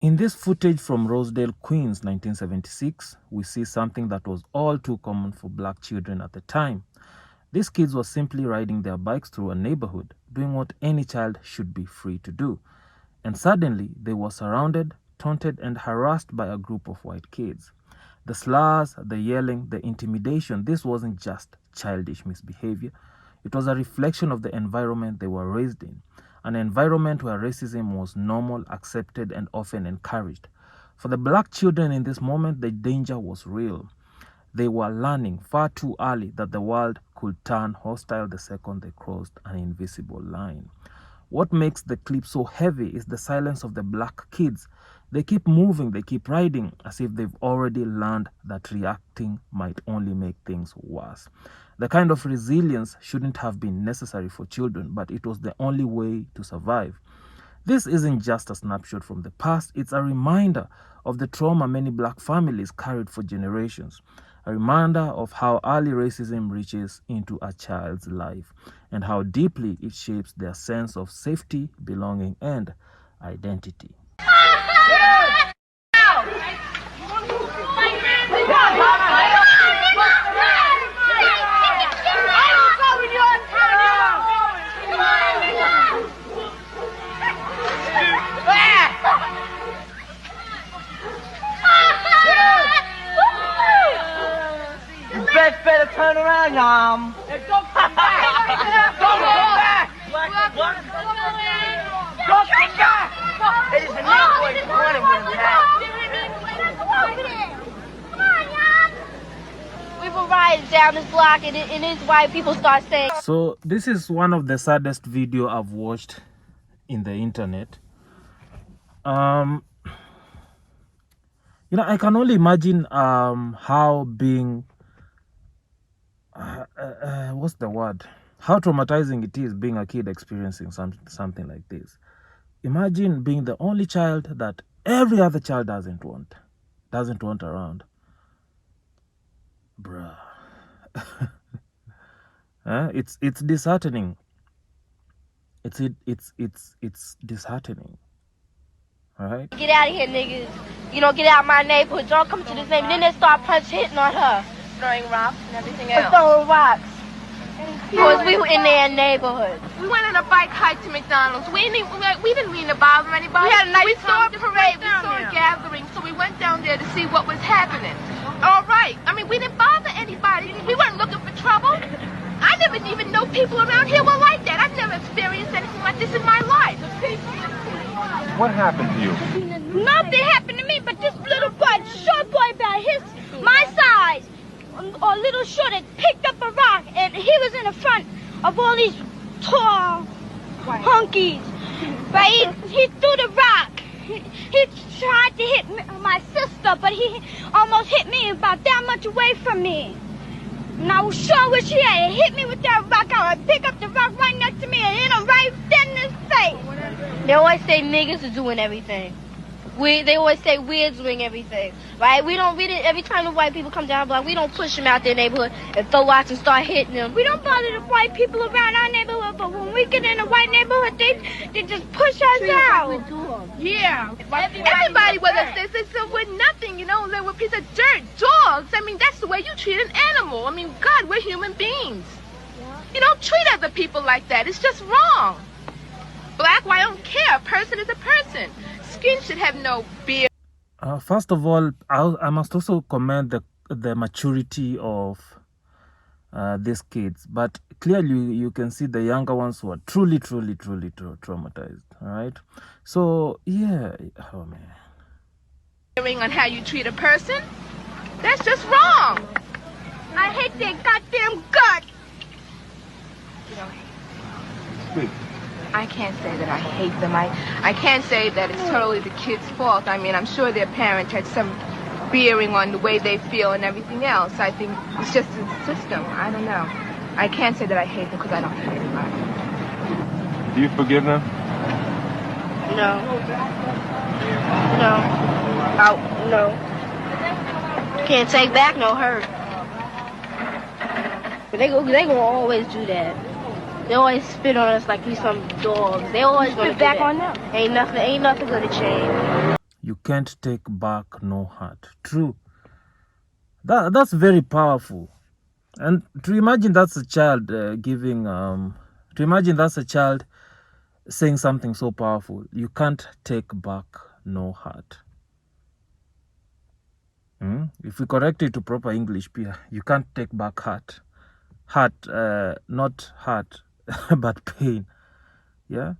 In this footage from Rosedale, Queens, 1976, we see something that was all too common for black children at the time. These kids were simply riding their bikes through a neighborhood, doing what any child should be free to do. And suddenly, they were surrounded, taunted, and harassed by a group of white kids. The slurs, the yelling, the intimidation, this wasn't just childish misbehavior. It was a reflection of the environment they were raised in, an environment where racism was normal, accepted, and often encouraged. For the black children in this moment, the danger was real. They were learning far too early that the world could turn hostile the second they crossed an invisible line. What makes the clip so heavy is the silence of the black kids. They keep moving, they keep riding, as if they've already learned that reacting might only make things worse. The kind of resilience shouldn't have been necessary for children, but it was the only way to survive. This isn't just a snapshot from the past, it's a reminder of the trauma many black families carried for generations. A reminder of how early racism reaches into a child's life and how deeply it shapes their sense of safety, belonging, and identity. Better turn around, Yum. Don't come back! Don't come back! What? Don't come back! It is a new boy running with that. Come on, Yum. We were riding down this block and it's white people start saying. So this is one of the saddest video I've watched in the internet. I can only imagine how being what's the word? How traumatizing it is being a kid experiencing something like this. Imagine being the only child that every other child doesn't want around. Bruh. It's disheartening. It's disheartening. Alright? Get out of here, niggas. Get out of my neighborhood. Don't come to this neighborhood. Then they start hitting on her. Throwing rocks and everything else. Throwing rocks. Because we were in their neighborhood. We went on a bike hike to McDonald's. We didn't mean to bother anybody. We had a nice we saw a parade, we down saw there. a gathering, so we went down there to see what was happening. All right. I mean, we didn't bother anybody. We weren't looking for trouble. I never even know people around here were like that. I've never experienced anything like this in my life. What happened to you? Nothing happened to me, but this little boy, short boy about my size, or little short, had picked up a rock, and he was in the front of all these tall honkies. But he threw the rock. He tried to hit my sister, but he almost hit me about that much away from me. And I sure wish he had hit me with that rock. I would pick up the rock right next to me and hit him right dead in his face. They always say niggas are doing everything. They always say we're doing everything, right? We didn't, every time the white people come down the block, we don't push them out their neighborhood and throw rocks and start hitting them. We don't bother the white people around our neighborhood, but when we get in a white neighborhood, they just push us out. Yeah. Everybody was upset. They said we're nothing, they were a piece of dirt, dogs. I mean, that's the way you treat an animal. I mean, God, we're human beings. You don't treat other people like that. It's just wrong. Black, white, I don't care. A person is a person. Skin should have no beard. First of all, I must also commend the maturity of these kids. But clearly, you can see the younger ones who are truly traumatized. All right. So yeah, oh man. On how you treat a person, that's just wrong. I hate their goddamn guts. Speak. I can't say that I hate them. I can't say that it's totally the kids' fault. I mean, I'm sure their parents had some bearing on the way they feel and everything else. I think it's just the system. I don't know. I can't say that I hate them because I don't hate anybody. Do you forgive them? No. No. Can't take back no hurt. But they gonna always do that. They always spit on us like we some dogs. They always gonna spit back on them. Ain't nothing gonna change. You can't take back no hurt. True. That's very powerful. And to imagine that's a child to imagine that's a child saying something so powerful. You can't take back no hurt. If we correct it to proper English, you can't take back hurt. Hurt, not hurt, but pain. Yeah.